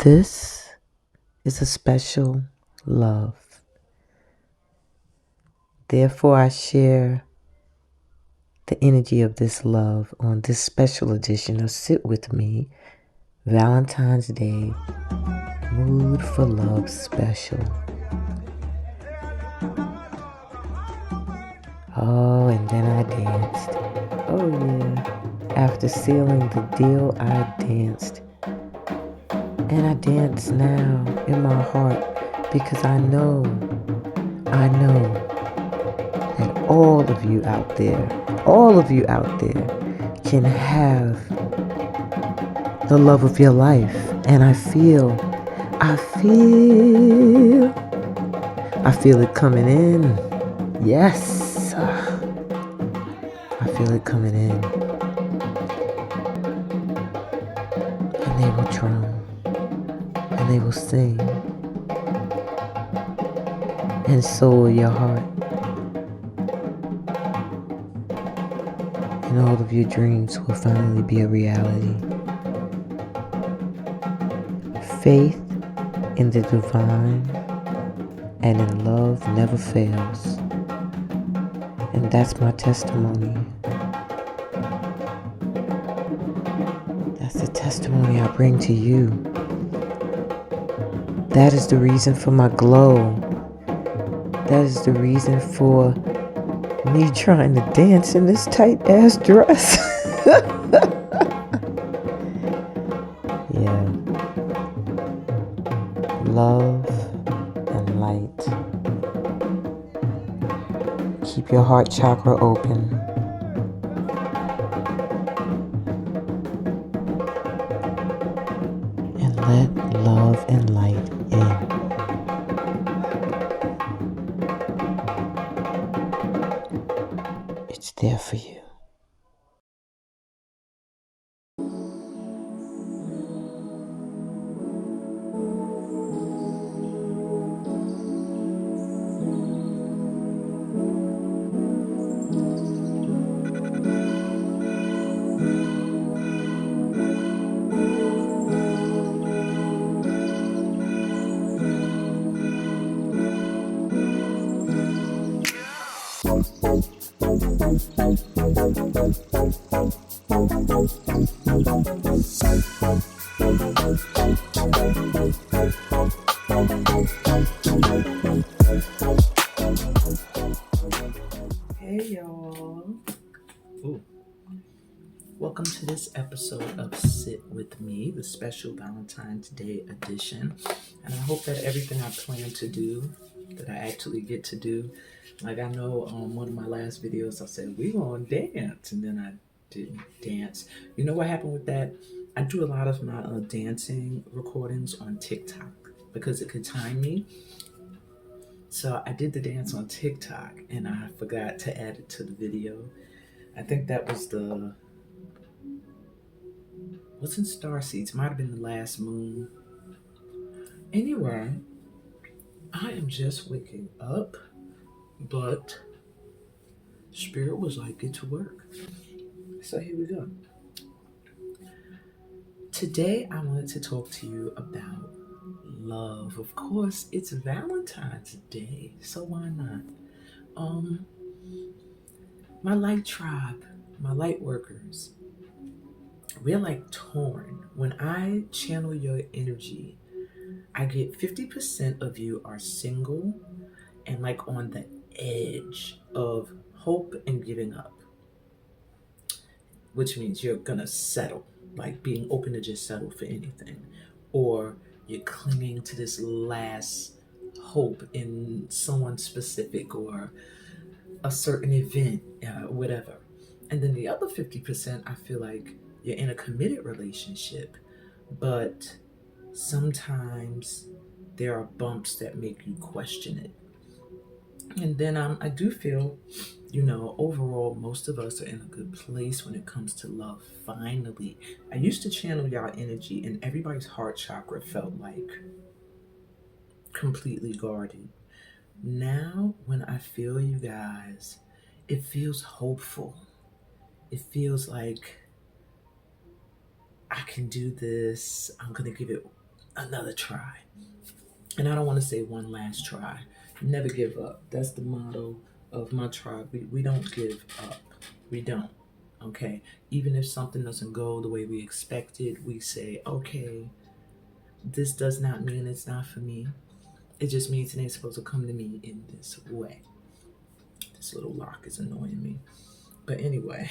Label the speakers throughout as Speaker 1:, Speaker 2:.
Speaker 1: This is a special love. Therefore, I share the energy of this love on this special edition of Sit With Me, Valentine's Day, Mood for Love Special. Oh, and then I danced. Oh, yeah. After sealing the deal, I danced. And I dance now in my heart because I know that all of you out there can have the love of your life. And I feel it coming in. Yes. I feel it coming in. And they will drum. And they will sing. And so will your heart. And all of your dreams will finally be a reality. Faith in the divine and in love never fails. And that's my testimony. That's the testimony I bring to you. That is the reason for my glow. That is the reason for me trying to dance in this tight ass dress. Yeah. Love and light. Keep your heart chakra open. And let love and light in. It's there for you. Hey y'all. Ooh. Welcome to this episode of Sit With Me, the special Valentine's Day edition. And I hope that everything I plan to do, that I actually get to do. Like I know on one of my last videos I said, we're going to dance. And then I didn't dance. You know what happened with that? I do a lot of my dancing recordings on TikTok because it could time me. So I did the dance on TikTok and I forgot to add it to the video. I think that was wasn't Starseeds, might have been the last moon. Anyway, I am just waking up, but Spirit was like, get to work. So here we go. Today I wanted to talk to you about love. Of course, it's Valentine's Day, so why not? My light tribe, my light workers, we're like torn. When I channel your energy, I get 50% of you are single and like on the edge of hope and giving up, which means you're gonna settle, like being open to just settle for anything, or you're clinging to this last hope in someone specific or a certain event, whatever. And then the other 50%, I feel like you're in a committed relationship, but sometimes there are bumps that make you question it. And then I do feel, overall, most of us are in a good place when it comes to love. Finally, I used to channel y'all energy, and everybody's heart chakra felt like completely guarded. Now, when I feel you guys, it feels hopeful. It feels like I can do this. I'm going to give it another try. And I don't want to say one last try. Never give up. That's the motto of my tribe. We don't give up. We don't. Okay. Even if something doesn't go the way we expected, we say, okay, this does not mean it's not for me. It just means it ain't supposed to come to me in this way. This little lock is annoying me. But anyway,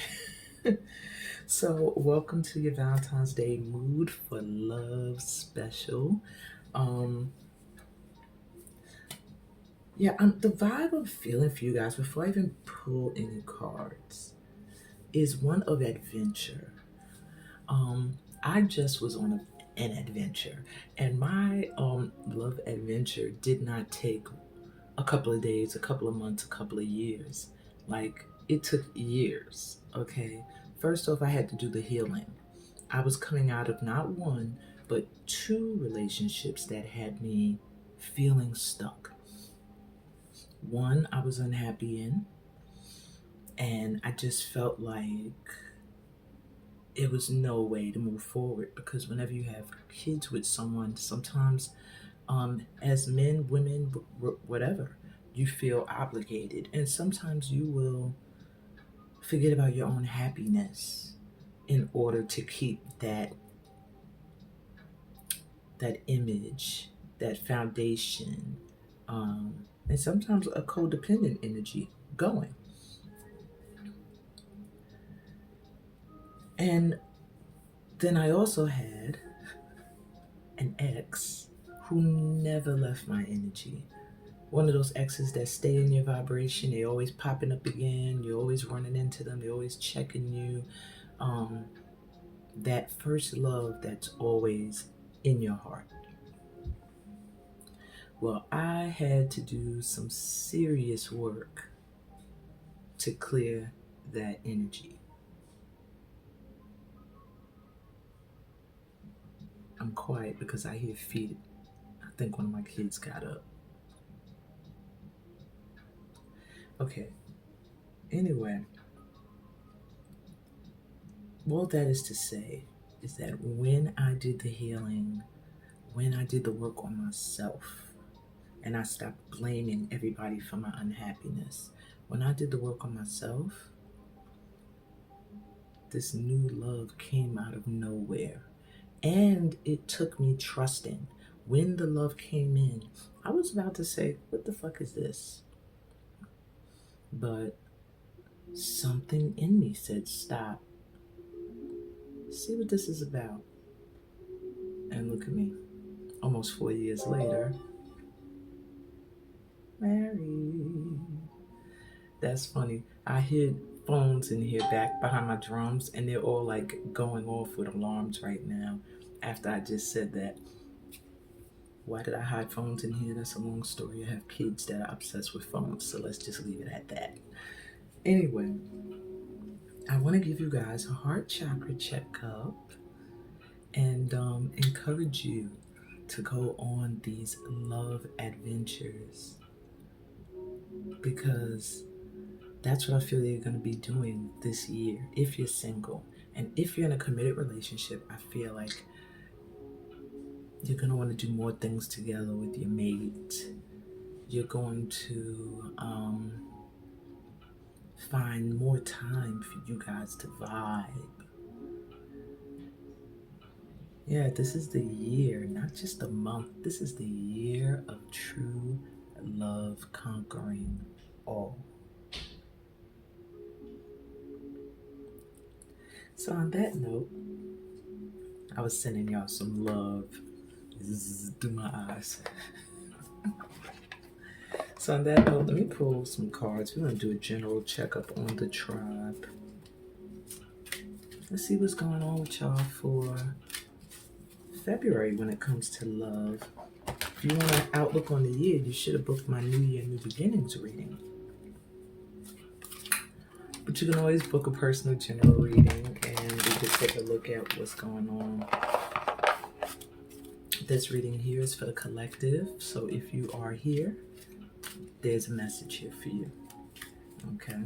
Speaker 1: so welcome to your Valentine's Day Mood for Love special. The vibe I'm feeling for you guys before I even pull any cards is one of adventure. I just was on an adventure, and my love adventure did not take a couple of days, a couple of months, a couple of years. Like, it took years, okay? First off, I had to do the healing. I was coming out of not one, but two relationships that had me feeling stuck. One I was unhappy in, and I just felt like it was no way to move forward, because whenever you have kids with someone, sometimes as men, women, whatever, you feel obligated, and sometimes you will forget about your own happiness in order to keep that image, that foundation, and sometimes a codependent energy going. And then I also had an ex who never left my energy. One of those exes that stay in your vibration. They always popping up again. You're always running into them. They're always checking you. That first love that's always in your heart. Well, I had to do some serious work to clear that energy. I'm quiet because I hear feet. I think one of my kids got up. Okay. Anyway, all that is to say is that when I did the healing, when I did the work on myself, and I stopped blaming everybody for my unhappiness, when I did the work on myself, this new love came out of nowhere. And it took me trusting. When the love came in, I was about to say, what the fuck is this? But something in me said, stop. See what this is about. And look at me. Almost 4 years later. Married. That's funny. I hid phones in here back behind my drums, and they're all like going off with alarms right now after I just said that. Why did I hide phones in here? That's a long story. I have kids that are obsessed with phones, so let's just leave it at that. Anyway, I want to give you guys a heart chakra checkup and encourage you to go on these love adventures, because that's what I feel you're going to be doing this year if you're single. And if you're in a committed relationship, I feel like you're going to want to do more things together with your mate. You're going to find more time for you guys to vibe. Yeah, this is the year, not just a month. This is the year of true love conquering all. So on that note, I was sending y'all some love through my eyes. So on that note, let me pull some cards. We're going to do a general checkup on the tribe. Let's see what's going on with y'all for February when it comes to love. If you want an outlook on the year, you should have booked my New Year, New Beginnings reading. But you can always book a personal general reading, and we can take a look at what's going on. This reading here is for the collective, so if you are here, there's a message here for you. Okay.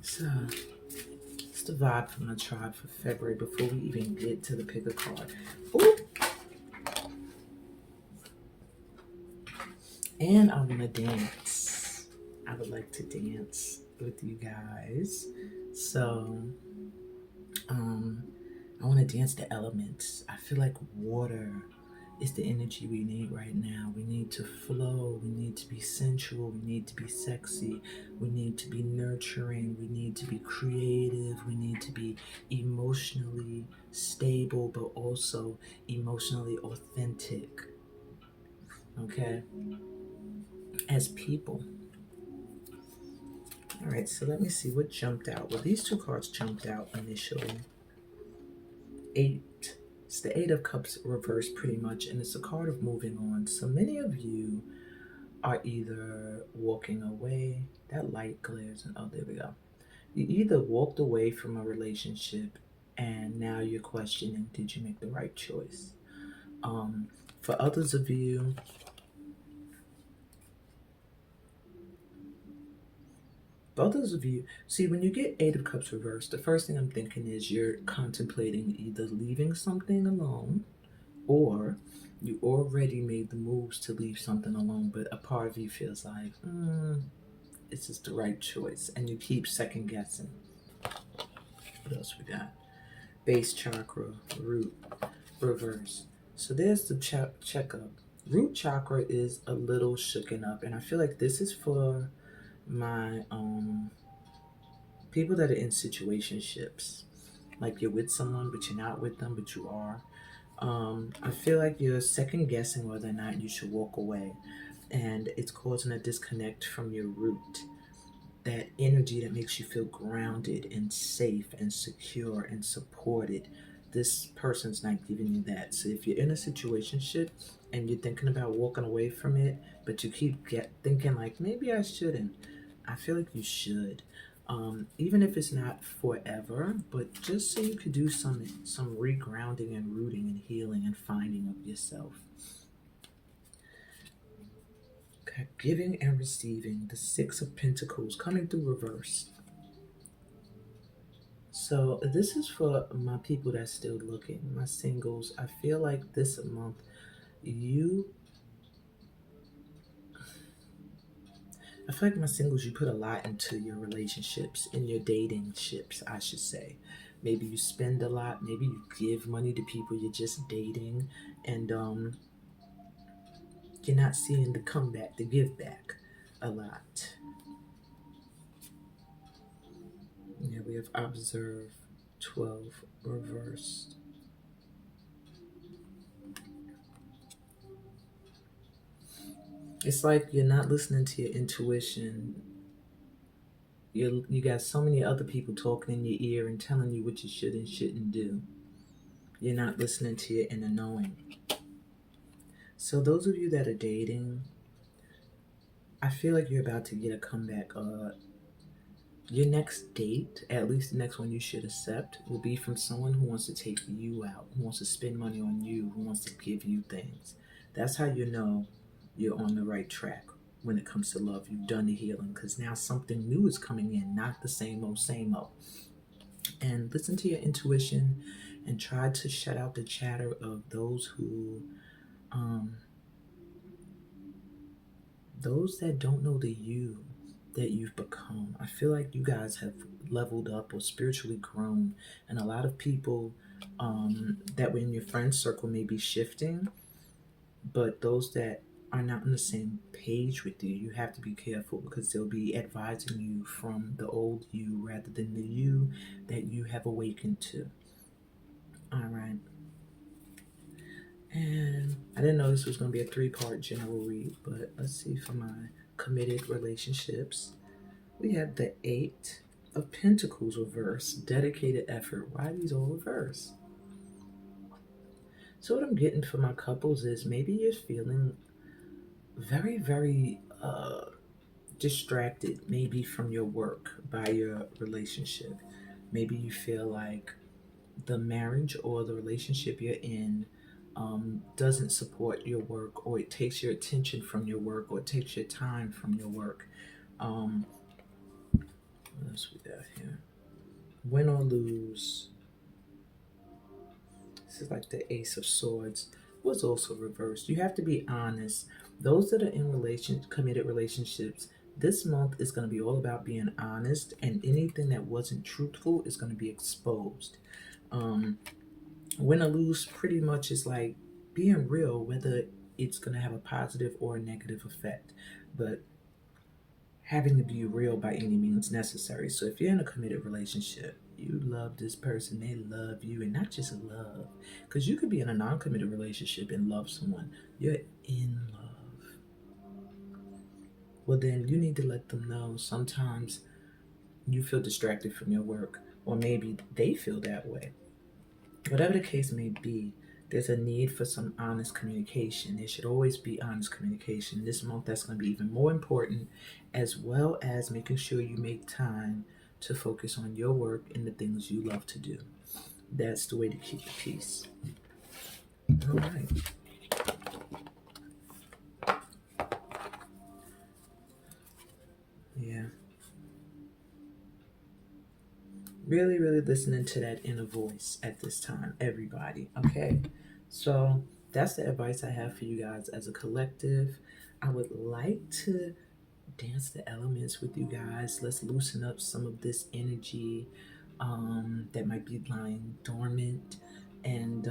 Speaker 1: So, let's the vibe from the tribe for February before we even get to the pick a card? Ooh. And I want to dance. I would like to dance with you guys. So, I want to dance the elements. I feel like water is the energy we need right now. We need to flow. We need to be sensual. We need to be sexy. We need to be nurturing. We need to be creative. We need to be emotionally stable, but also emotionally authentic. Okay? As people. All right, so let me see what jumped out. Well, these two cards jumped out initially. 8. It's the 8 of Cups reversed pretty much, and it's a card of moving on. So many of you are either walking away. That light glares, and oh, there we go. You either walked away from a relationship and now you're questioning, did you make the right choice? For others of you, see, when you get 8 of Cups reversed, the first thing I'm thinking is you're contemplating either leaving something alone or you already made the moves to leave something alone, but a part of you feels like, this is the right choice, and you keep second guessing. What else we got? Base chakra, root, reverse. So there's the checkup. Root chakra is a little shooken up, and I feel like this is for my people that are in situationships. Like you're with someone, but you're not with them, but you are. I feel like you're second guessing whether or not you should walk away, and it's causing a disconnect from your root. That energy that makes you feel grounded and safe and secure and supported. This person's not giving you that. So if you're in a situationship and you're thinking about walking away from it, but you keep thinking like maybe I shouldn't, I feel like you should. Even if it's not forever, but just so you could do some regrounding and rooting and healing and finding of yourself. Okay, giving and receiving, the 6 of Pentacles coming through reverse. So this is for my people that's still looking, my singles. I feel like this month I feel like my singles, you put a lot into your relationships, in your dating ships, I should say. Maybe you spend a lot, maybe you give money to people you're just dating, and you're not seeing the comeback, the give back a lot. Yeah, we have observe, 12 reversed. It's like you're not listening to your intuition. You got so many other people talking in your ear and telling you what you should and shouldn't do. You're not listening to your inner knowing. So those of you that are dating, I feel like you're about to get a comeback. Your next date, at least the next one you should accept, will be from someone who wants to take you out, who wants to spend money on you, who wants to give you things. That's how you know you're on the right track when it comes to love. You've done the healing because now something new is coming in, not the same old, same old. And listen to your intuition and try to shut out the chatter of those that don't know the you that you've become. I feel like you guys have leveled up or spiritually grown, and a lot of people that were in your friend circle may be shifting, but those that are not on the same page with you, you have to be careful because they'll be advising you from the old you rather than the you that you have awakened to. All right. And I didn't know this was going to be a 3-part general read, but let's see for my committed relationships. We have the 8 of Pentacles reversed, dedicated effort. Why are these all reversed? So what I'm getting for my couples is maybe you're feeling very, very distracted, maybe from your work by your relationship. Maybe you feel like the marriage or the relationship you're in doesn't support your work, or it takes your attention from your work, or it takes your time from your work. What else we got here? Win or lose. This is like the Ace of Swords was also reversed. You have to be honest. Those that are in committed relationships, this month is going to be all about being honest, and anything that wasn't truthful is going to be exposed. Um, Win or lose pretty much is like being real, whether it's going to have a positive or a negative effect. But having to be real by any means necessary. So if you're in a committed relationship, you love this person, they love you, and not just love. Because you could be in a non-committed relationship and love someone. You're in love. Well, then you need to let them know sometimes you feel distracted from your work, or maybe they feel that way. Whatever the case may be, there's a need for some honest communication. There should always be honest communication. This month, that's going to be even more important, as well as making sure you make time to focus on your work and the things you love to do. That's the way to keep the peace. All right. Yeah. Really, really listening to that inner voice at this time, everybody. Okay. So that's the advice I have for you guys as a collective. I would like to dance the elements with you guys. Let's loosen up some of this energy that might be lying dormant, and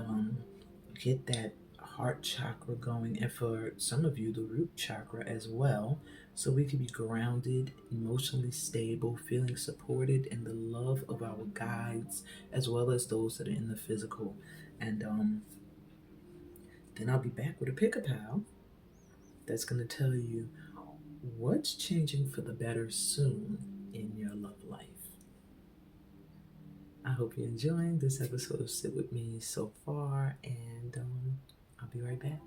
Speaker 1: get that heart chakra going, and for some of you, the root chakra as well, so we can be grounded, emotionally stable, feeling supported in the love of our guides, as well as those that are in the physical. And then I'll be back with a pick a pal that's going to tell you what's changing for the better soon in your love life. I hope you're enjoying this episode of Sit With Me so far, and I'll be right back.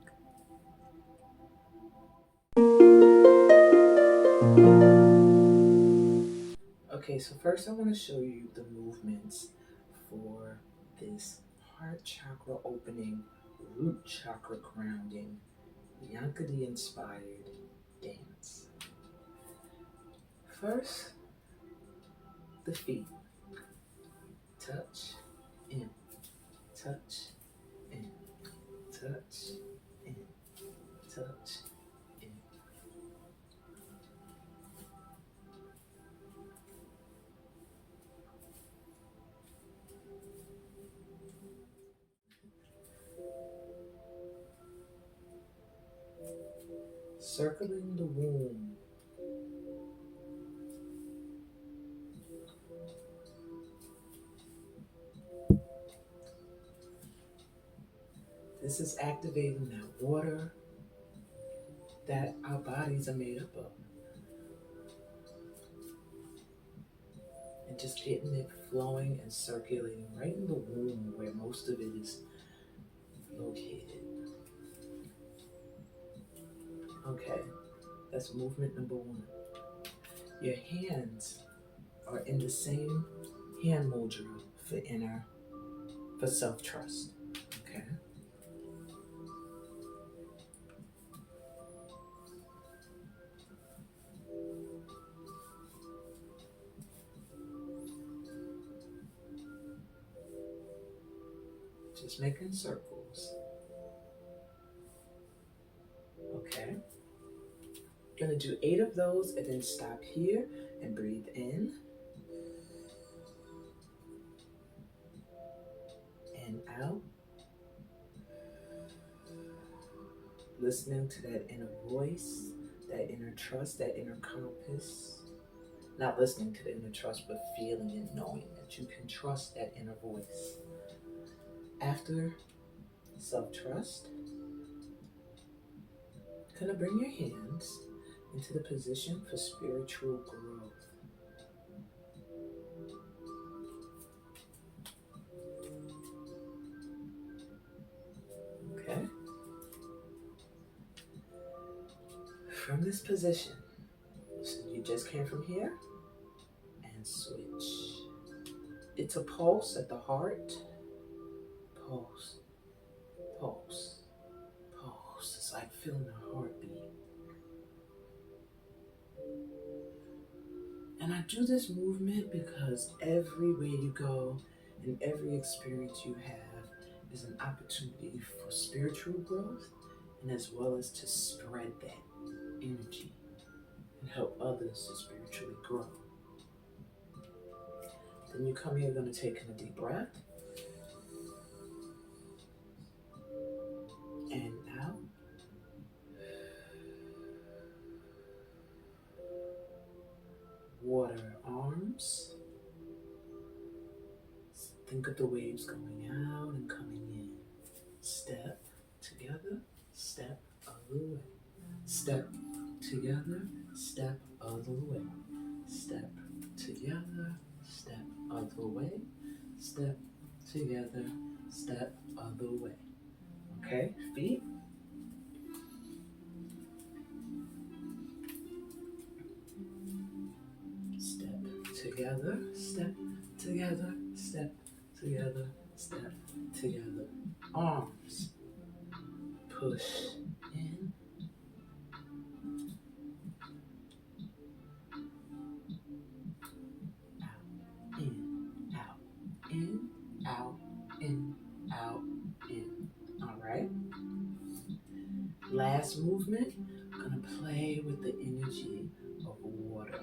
Speaker 1: Okay, so first I want to show you the movements for this heart chakra opening, root chakra grounding, Yankadi inspired dance. First, the feet. Touch, in, touch, in, touch, in, touch, in. Circling the womb. This is activating that water that our bodies are made up of. And just getting it flowing and circulating right in the womb where most of it is located. Okay, that's movement number one. Your hands are in the same hand mudra for self-trust. Okay. Just making circles. Okay. Gonna do 8 of those and then stop here and breathe in and out. Listening to that inner voice, that inner trust, that inner compass. Not listening to the inner trust, but feeling and knowing that you can trust that inner voice. After self-trust, gonna bring your hands into the position for spiritual growth. Okay? From this position, so you just came from here, and switch. It's a pulse at the heart. Pulse, pulse, pulse. It's like feeling a heartbeat. And I do this movement because everywhere you go and every experience you have is an opportunity for spiritual growth and as well as to spread that energy and help others to spiritually grow. Then you come here, you're going to take in a deep breath and out. Water arms. Think of the waves going out and coming in. Step together, step other way. Step together, step other way. Step together, step other way. Step together, step other way. Okay, feet. Step together, step together, step together, step together. Arms. Push in. Out, in, out, in, out, in, out, in. All right. Last movement, I'm going to play with the energy of water.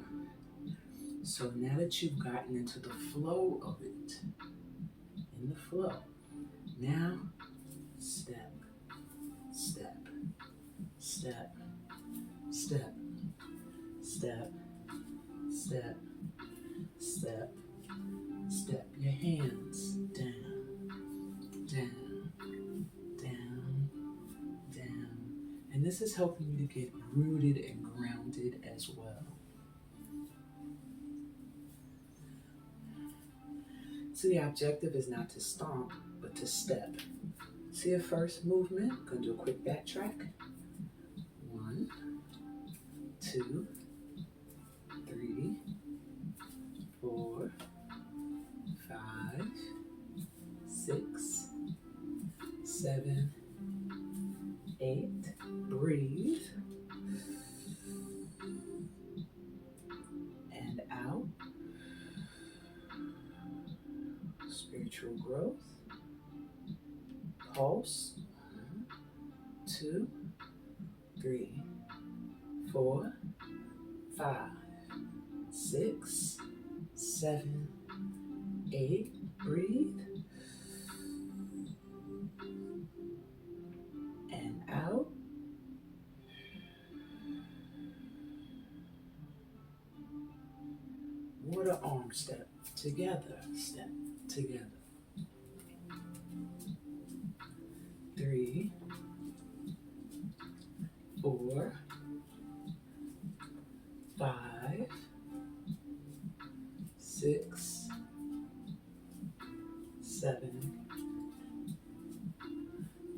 Speaker 1: So now that you've gotten into the flow of it, in the flow, now step, step, step, step, step, step, step, step. Your hands down, down, down, down. And this is helping you to get rooted and grounded as well. So the objective is not to stomp, but to step. See your first movement? Gonna do a quick backtrack. 1, 2, 3, 4, 5, 6, 7, 8. Breathe. And out. Spiritual growth. Pulse. 1, 2, 3, 4, 5, 6, 7, 8. Breathe. And out. Water arm step together, step together. 3, 4, 5, 6, 7,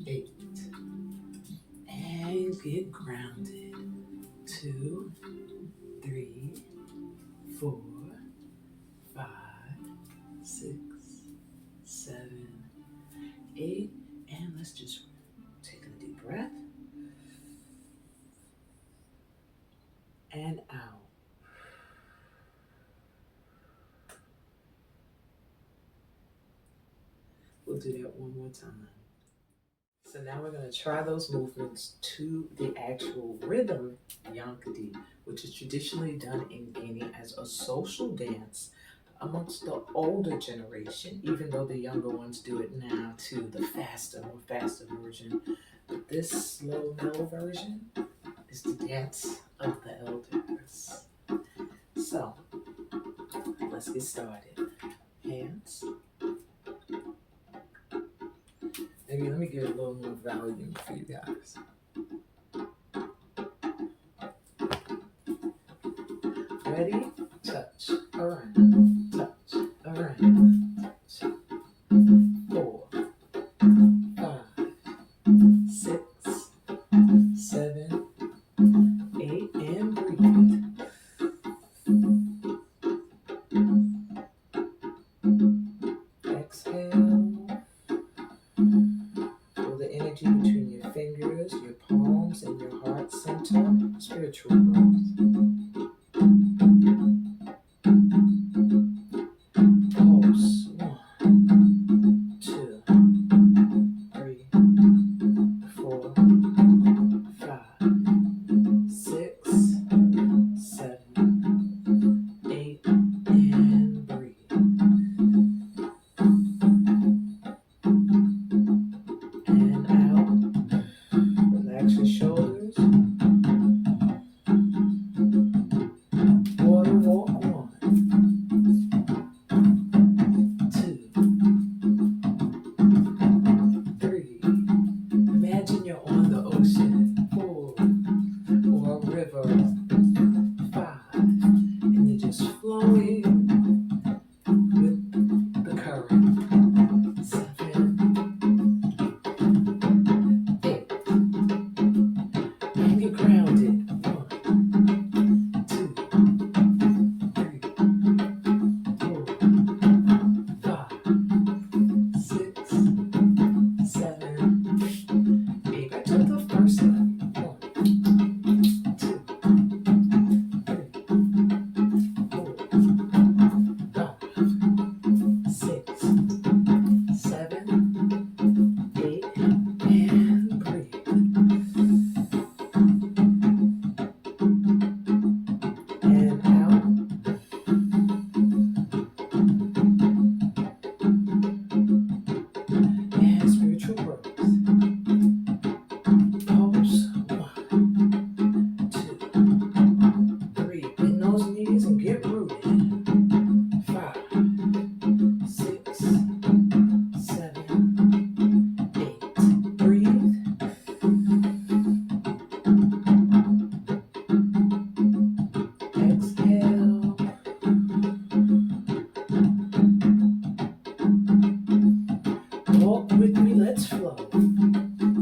Speaker 1: 8. And get grounded. 2, 3, 4, 5, 6, 7, 8. And let's just take a deep breath. And out. We'll do that one more time. So now we're going to try those movements to the actual rhythm Yankadi, which is traditionally done in Guinea as a social dance amongst the older generation, even though the younger ones do it now to the more faster version. But this slow, mellow version is the dance of the elders. So let's get started. Hands. Maybe let me get a little more volume for you guys. Ready? Touch, around, touch, around, touch. 4, 5, 6, 7, 8, and breathe. Exhale. Feel the energy between your fingers, your palms, and your heart center. Spiritual growth.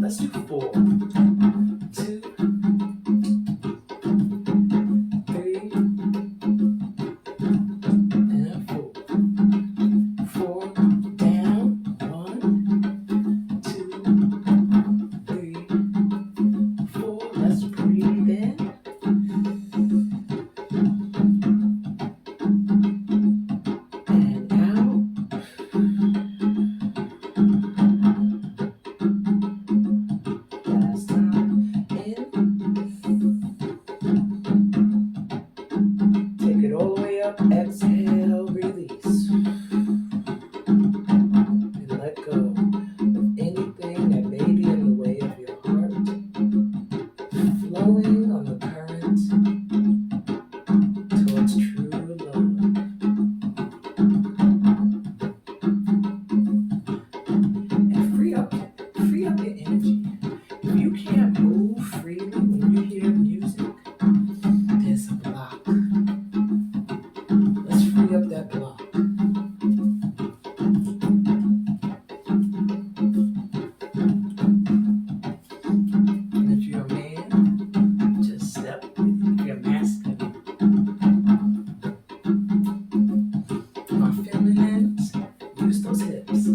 Speaker 1: Let's do 4, 2, 3, and 4. 4 down. 1, 2, 3, 4. Let's breathe in. And out. Last time. In. Take it all the way up. Exhale. Release. And let go of anything that may be in the way of your heart. Flowing on the current towards true love. And free up your energy. If you can't move freely when you hear music, there's a block. Let's free up that block. And if you're a man, just step with it. If you're masculine, our feminines, use those hips.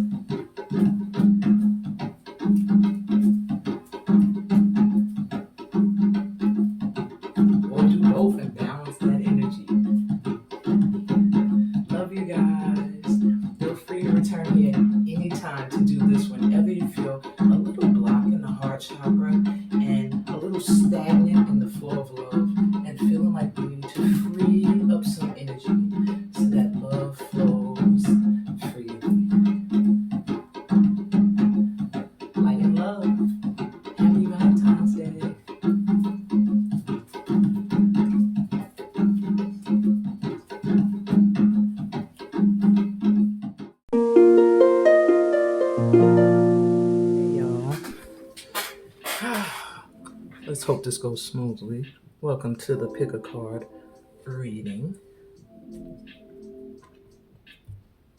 Speaker 1: Or do both and balance that energy. Love you guys. Feel free to return here anytime to do this whenever you feel a little block in the heart chakra and a little stagnant in the flow of love and feeling like we need to free up some energy so that love flows freely. Light and love. Happy Valentine's Day. Hey y'all. Let's hope this goes smoothly. Welcome to the Pick a Card reading.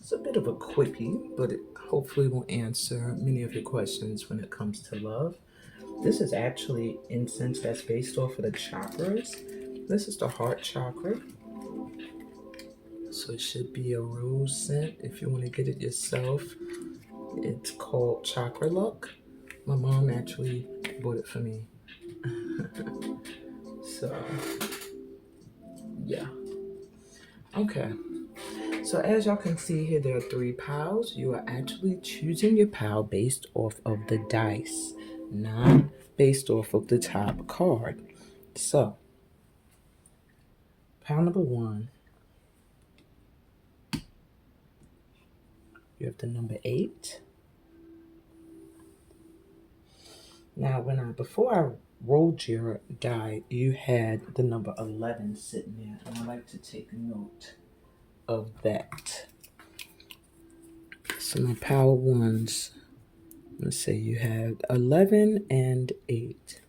Speaker 1: It's a bit of a quickie, but it hopefully will answer many of your questions when it comes to love. This is actually incense that's based off of the chakras. This is the heart chakra. So it should be a rose scent if you want to get it yourself. It's called Chakra Luck. My mom actually bought it for me. So, yeah. Okay. So as y'all can see here, there are 3 piles. You are actually choosing your pile based off of the dice, not based off of the top card. So, pile number 1, you have the number 8. Now, before I rolled your die, you had the number 11 sitting there, and I like to take note of that. So my pile 1s, let's say you have 11 and 8.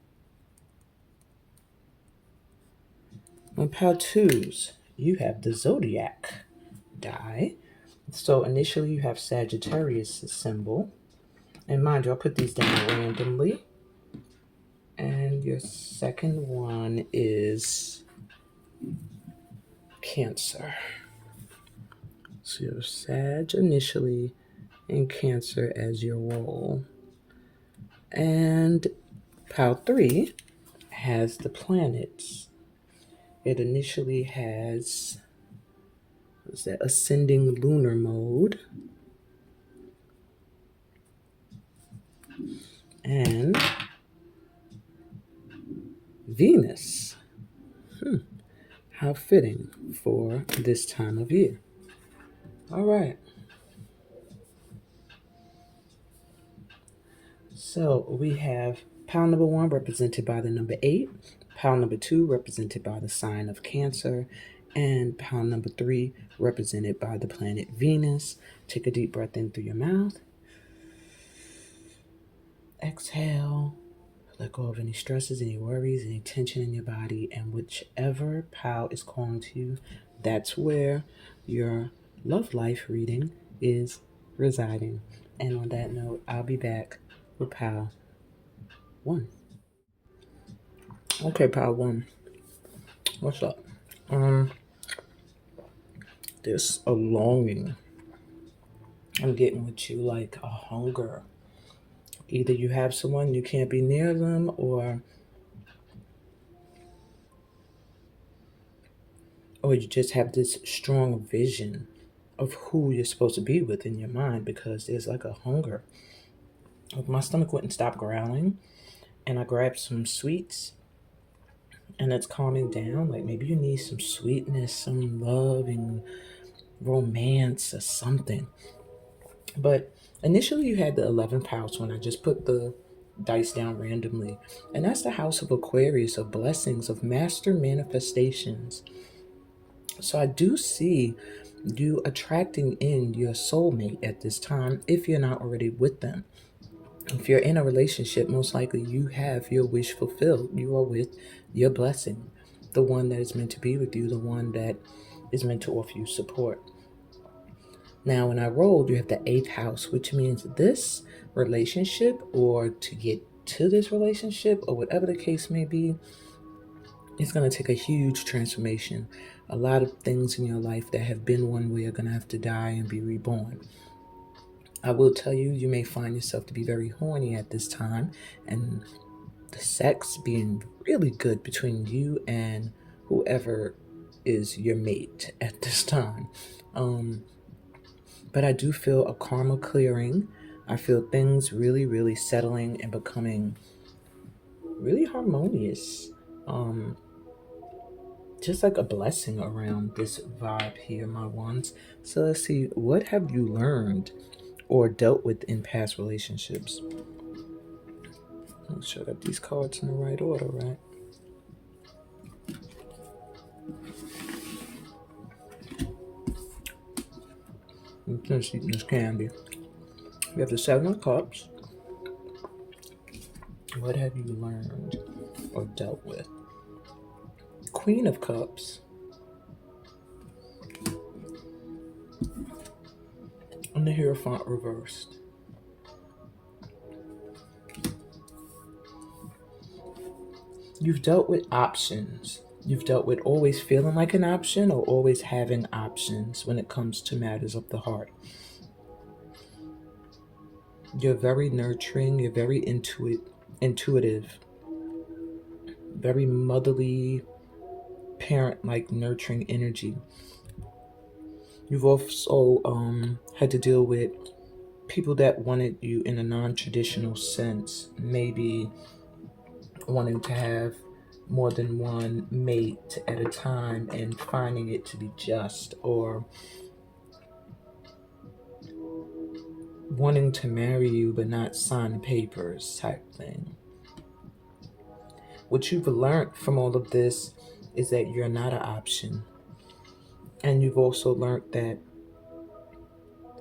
Speaker 1: On pile 2s, you have the zodiac die. So initially you have Sagittarius symbol. And mind you, I'll put these down randomly. And your second one is Cancer. So you have Sag initially and Cancer as your roll. And pile 3 has the planets. It initially has, what's that, ascending lunar mode. And Venus. How fitting for this time of year. All right. So we have pile number 1 represented by the number 8, pile number 2 represented by the sign of Cancer, and pile number 3 represented by the planet Venus. Take a deep breath in through your mouth. Exhale. Let go of any stresses, any worries, any tension in your body, and whichever pile is calling to you, that's where your love life reading is residing. And on that note, I'll be back with pile one. Okay, pile one. What's up? There's a longing. I'm getting with you, like a hunger. Either you have someone, you can't be near them, or you just have this strong vision of who you're supposed to be with in your mind, because there's like a hunger. Like, my stomach wouldn't stop growling, and I grabbed some sweets, and it's calming down. Like, maybe you need some sweetness, some loving romance or something. But initially, you had the 11th house when I just put the dice down randomly. And that's the house of Aquarius, of blessings, of master manifestations. So I do see you attracting in your soulmate at this time if you're not already with them. If you're in a relationship, most likely you have your wish fulfilled. You are with your blessing, the one that is meant to be with you, the one that is meant to offer you support. Now, when I rolled, you have the 8th house, which means this relationship, or to get to this relationship, or whatever the case may be, it's going to take a huge transformation. A lot of things in your life that have been one way are going to have to die and be reborn. I will tell you, you may find yourself to be very horny at this time, and the sex being really good between you and whoever is your mate at this time. But I do feel a karma clearing. I feel things really, really settling and becoming really harmonious. Just like a blessing around this vibe here, my ones. So let's see, what have you learned or dealt with in past relationships? Make sure I got these cards in the right order, right? I'm just eating this candy. We have the 7 of Cups. What have you learned or dealt with? Queen of Cups. And the Hierophant reversed. You've dealt with options. You've dealt with always feeling like an option or always having options when it comes to matters of the heart. You're very nurturing. You're very intuitive. Very motherly, parent-like nurturing energy. You've also had to deal with people that wanted you in a non-traditional sense, maybe wanting to have more than one mate at a time and finding it to be just, or wanting to marry you but not sign papers type thing. What you've learned from all of this is that you're not an option. And you've also learned that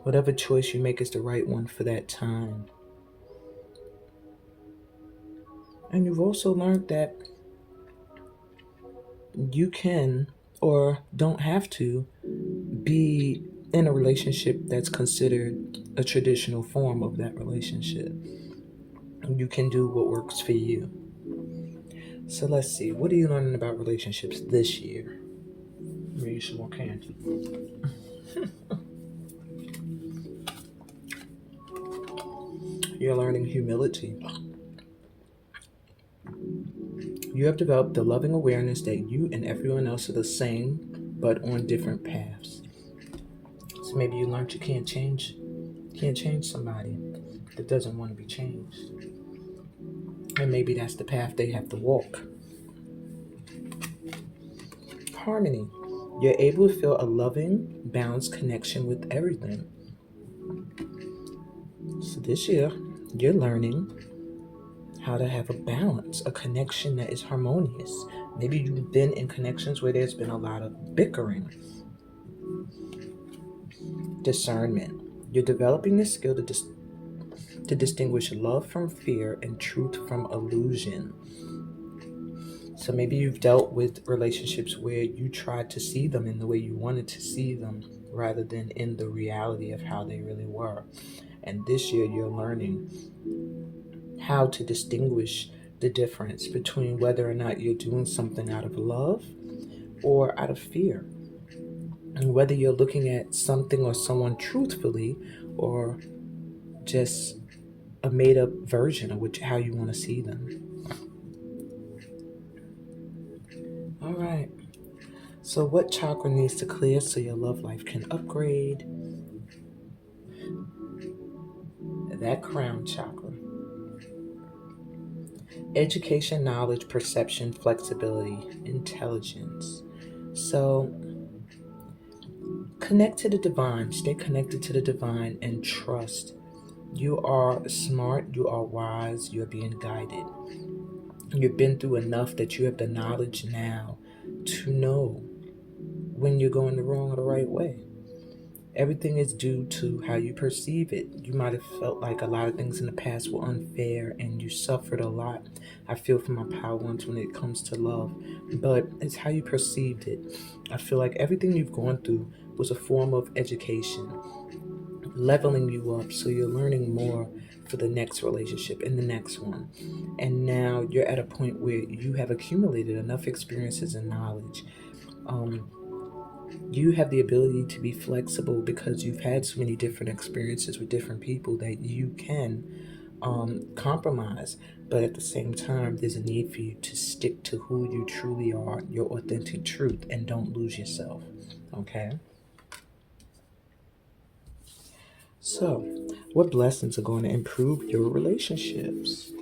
Speaker 1: whatever choice you make is the right one for that time. And you've also learned that you can, or don't have to, be in a relationship that's considered a traditional form of that relationship. You can do what works for you. So let's see, what are you learning about relationships this year? Maybe some more candy. You're learning humility. You have developed the loving awareness that you and everyone else are the same, but on different paths. So maybe you learned you can't change somebody that doesn't want to be changed. And maybe that's the path they have to walk. Harmony. You're able to feel a loving, balanced connection with everything. So this year, you're learning how to have a balance, a connection that is harmonious. Maybe you've been in connections where there's been a lot of bickering. Discernment. You're developing the skill to distinguish love from fear and truth from illusion. So maybe you've dealt with relationships where you tried to see them in the way you wanted to see them rather than in the reality of how they really were. And this year you're learning how to distinguish the difference between whether or not you're doing something out of love or out of fear, and whether you're looking at something or someone truthfully or just a made up version of how you want to see them. All right. So, what chakra needs to clear so your love life can upgrade? That crown chakra. Education, knowledge, perception, flexibility, intelligence. So, connect to the divine, stay connected to the divine, and trust. You are smart, you are wise, you're being guided. You've been through enough that you have the knowledge now to know when you're going the wrong or the right way. Everything is due to how you perceive it. You might have felt like a lot of things in the past were unfair and you suffered a lot. I feel for my power ones when it comes to love, but it's how you perceived it. I feel like everything you've gone through was a form of education, leveling you up so you're learning more for the next relationship and the next one. And now you're at a point where you have accumulated enough experiences and knowledge. Um, you have the ability to be flexible because you've had so many different experiences with different people that you can compromise. But at the same time, there's a need for you to stick to who you truly are, your authentic truth, and don't lose yourself. Okay? So, what blessings are going to improve your relationships?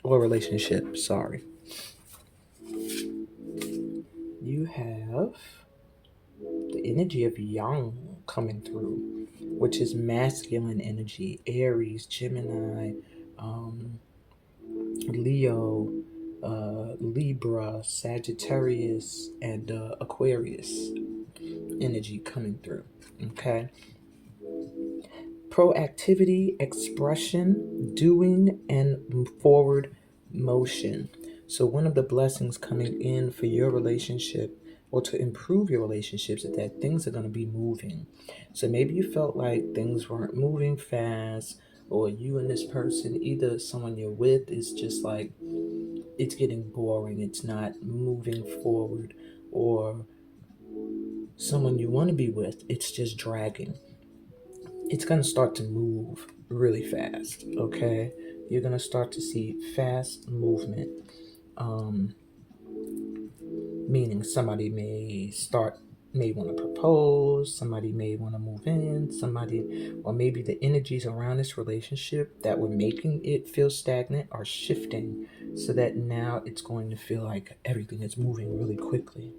Speaker 1: Or relationship, sorry. You have the energy of Yang coming through, which is masculine energy, Aries, Gemini, um, Leo, Libra, Sagittarius, and Aquarius energy coming through. Okay. Proactivity, expression, doing, and forward motion. So, one of the blessings coming in for your relationship or to improve your relationships is that things are going to be moving. So, maybe you felt like things weren't moving fast, or you and this person, either someone you're with, is just like it's getting boring, it's not moving forward, or someone you want to be with, it's just dragging. It's going to start to move really fast, okay? You're going to start to see fast movement, um, meaning somebody may want to propose, somebody may want to move in, or maybe the energies around this relationship that were making it feel stagnant are shifting so that now it's going to feel like everything is moving really quickly.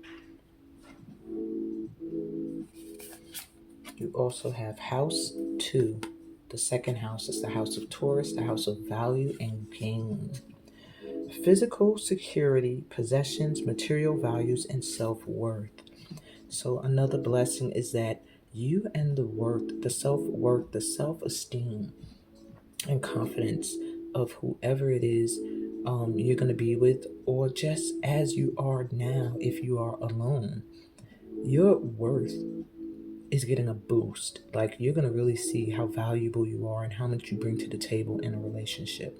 Speaker 1: You also have house 2. The second house is the house of Taurus, the house of value and gain. Physical security, possessions, material values, and self worth. So, another blessing is that you and the self worth, the self esteem, and confidence of whoever it is you're going to be with, or just as you are now if you are alone, your worth is getting a boost. Like, you're going to really see how valuable you are and how much you bring to the table in a relationship.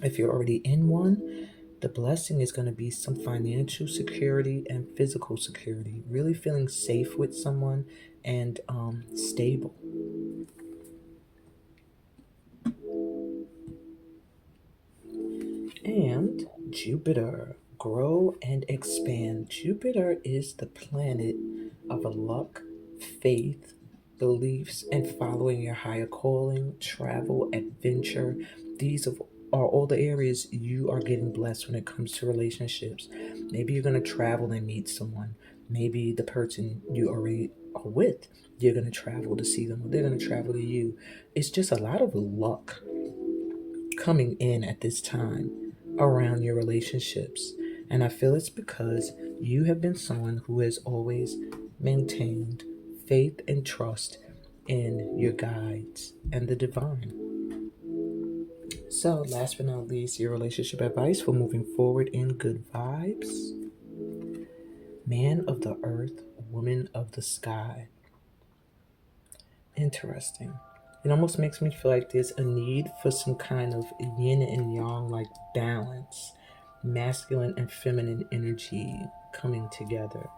Speaker 1: If you're already in one, the blessing is going to be some financial security and physical security, really feeling safe with someone and stable. And Jupiter, grow and expand. Jupiter is the planet of luck, faith, beliefs, and following your higher calling, travel, adventure. Are all the areas you are getting blessed when it comes to relationships. Maybe you're going to travel and meet someone. Maybe the person you already are with, you're going to travel to see them, or they're going to travel to you. It's just a lot of luck coming in at this time around your relationships. And I feel it's because you have been someone who has always maintained faith and trust in your guides and the divine. So, last but not least, your relationship advice for moving forward in good vibes. Man of the earth, woman of the sky. Interesting. It almost makes me feel like there's a need for some kind of yin and yang like balance, masculine and feminine energy coming together.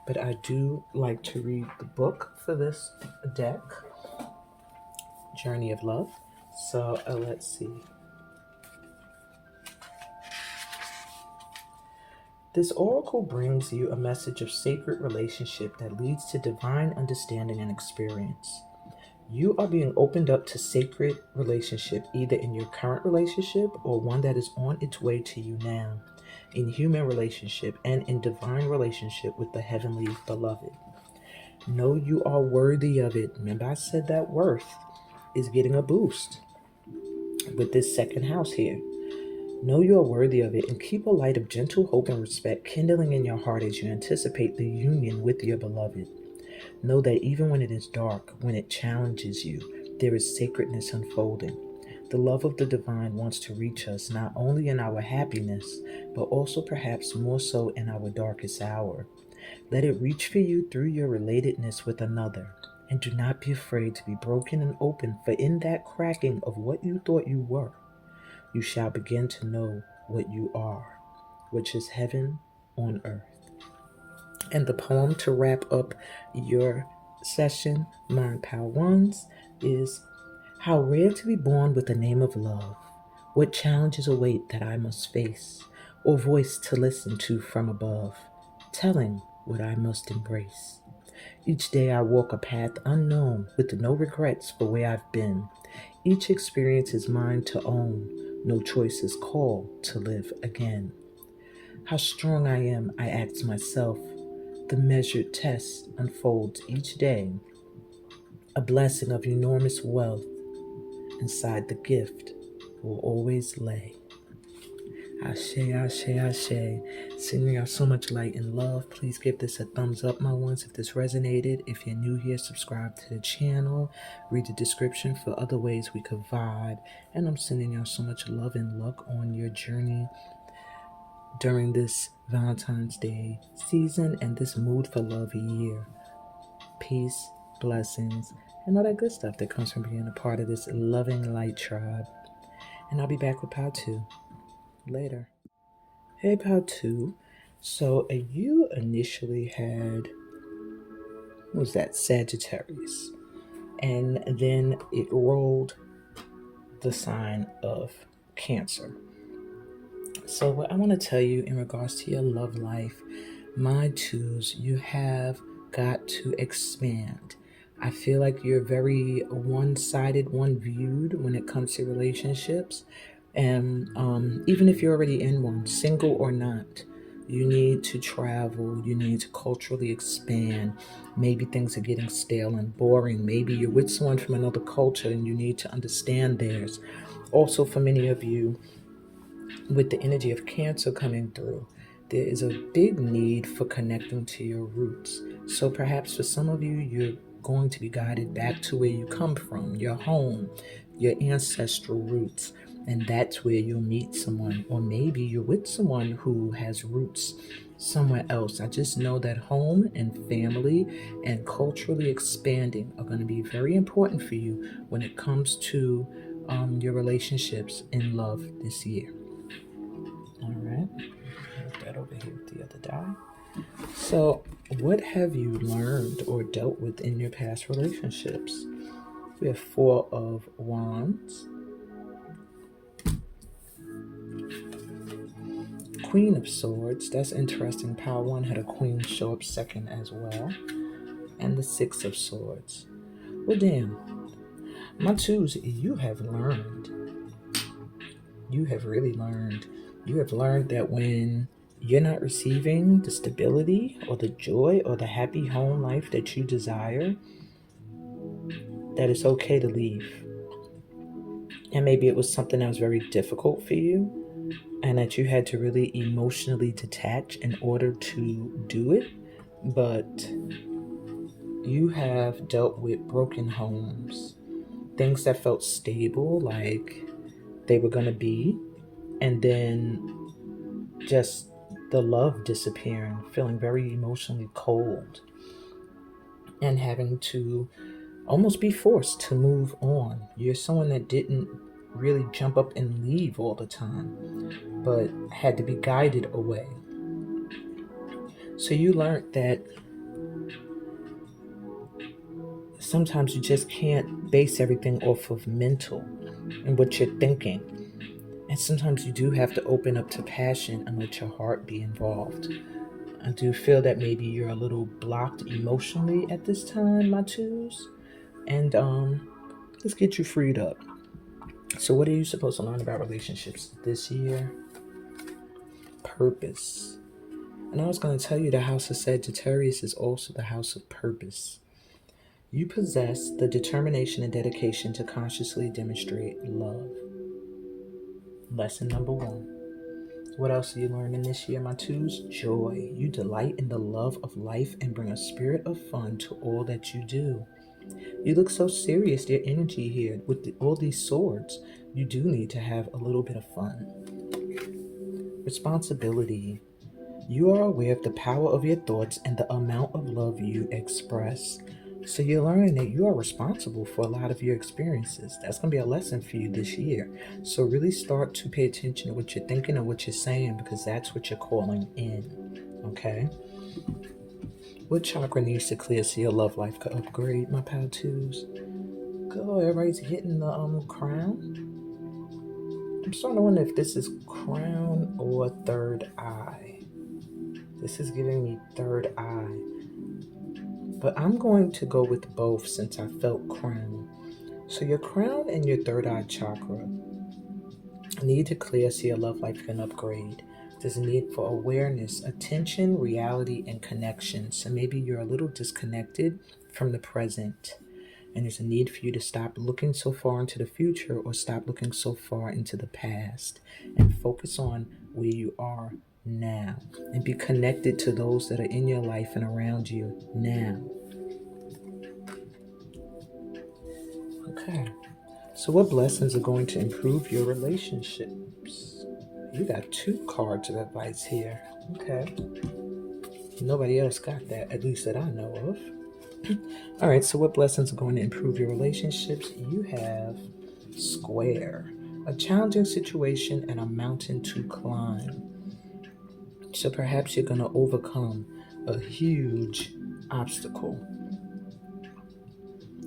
Speaker 1: But I do like to read the book for this deck, Journey of Love. So let's see. This oracle brings you a message of sacred relationship that leads to divine understanding and experience. You are being opened up to sacred relationship, either in your current relationship or one that is on its way to you now, in human relationship and in divine relationship with the heavenly beloved. Know you are worthy of it. Remember, I said that worth is getting a boost with this second house here. Know you are worthy of it and keep a light of gentle hope and respect kindling in your heart as you anticipate the union with your beloved. Know that even when it is dark, when it challenges you, there is sacredness unfolding. The love of the divine wants to reach us not only in our happiness, but also perhaps more so in our darkest hour. Let it reach for you through your relatedness with another. And do not be afraid to be broken and open, for in that cracking of what you thought you were, you shall begin to know what you are, which is heaven on earth. And the poem to wrap up your session, Mind Power Ones, is how rare to be born with the name of love. What challenges await that I must face, or voice to listen to from above, telling what I must embrace. Each day I walk a path unknown with no regrets for where I've been. Each experience is mine to own, no choice is called to live again. How strong I am, I ask myself. The measured test unfolds each day, a blessing of enormous wealth inside the gift will always lay. Ashe, ashe, ashe. Sending y'all so much light and love. Please give this a thumbs up, my ones, if this resonated. If you're new here, subscribe to the channel. Read the description for other ways we could vibe. And I'm sending y'all so much love and luck on your journey during this Valentine's Day season and this Mood for Love year. Peace, blessings, and all that good stuff that comes from being a part of this loving light tribe. And I'll be back with part 2 later. Hey, part 2. So you initially had, what was that, Sagittarius. And then it rolled the sign of Cancer. So what I want to tell you in regards to your love life, my twos, you have got to expand. I feel like you're very one-sided, one-viewed when it comes to relationships. And even if you're already in one, single or not, you need to travel, you need to culturally expand. Maybe things are getting stale and boring. Maybe you're with someone from another culture and you need to understand theirs. Also, for many of you, with the energy of Cancer coming through, there is a big need for connecting to your roots. So perhaps for some of you, you're going to be guided back to where you come from, your home, your ancestral roots. And that's where you'll meet someone. Or maybe you're with someone who has roots somewhere else. I just know that home and family and culturally expanding are going to be very important for you when it comes to your relationships in love this year. All right, move that over here with the other die. So, what have you learned or dealt with in your past relationships? We have 4 of Wands, Queen of Swords. That's interesting. Power 1 had a Queen show up second as well, and the 6 of Swords. Well, damn, my twos, you have learned. You have really learned. You have learned that when you're not receiving the stability or the joy or the happy home life that you desire, that it's okay to leave. And maybe it was something that was very difficult for you and that you had to really emotionally detach in order to do it. But you have dealt with broken homes, things that felt stable, like they were going to be, and then just the love disappearing, feeling very emotionally cold, and having to almost be forced to move on. You're someone that didn't really jump up and leave all the time, but had to be guided away. So you learned that sometimes you just can't base everything off of mental and what you're thinking. And sometimes you do have to open up to passion and let your heart be involved. I do feel that maybe you're a little blocked emotionally at this time, my twos. And let's get you freed up. So what are you supposed to learn about relationships this year? Purpose. And I was going to tell you the house of Sagittarius is also the house of purpose. You possess the determination and dedication to consciously demonstrate love. Lesson number 1. What else are you learning this year, my twos? Joy. You delight in the love of life and bring a spirit of fun to all that you do. You look so serious, your energy here with all these swords. You do need to have a little bit of fun. Responsibility. You are aware of the power of your thoughts and the amount of love you express. So you're learning that you are responsible for a lot of your experiences. That's going to be a lesson for you this year. So really start to pay attention to what you're thinking and what you're saying, because that's what you're calling in. Okay? What chakra needs to clear so your love life could upgrade, my pal twos? Good. Everybody's getting the crown. I'm starting to wonder if this is crown or third eye. This is giving me third eye. But I'm going to go with both since I felt crown. So your crown and your third eye chakra need to clear so your love life can upgrade. There's a need for awareness, attention, reality, and connection. So maybe you're a little disconnected from the present. And there's a need for you to stop looking so far into the future or stop looking so far into the past and focus on where you are now and be connected to those that are in your life and around you now. Okay, so what blessings are going to improve your relationships? You got 2 cards of advice here. Okay, nobody else got that, at least that I know of. All right, so what blessings are going to improve your relationships? You have square, a challenging situation and a mountain to climb. So perhaps you're going to overcome a huge obstacle,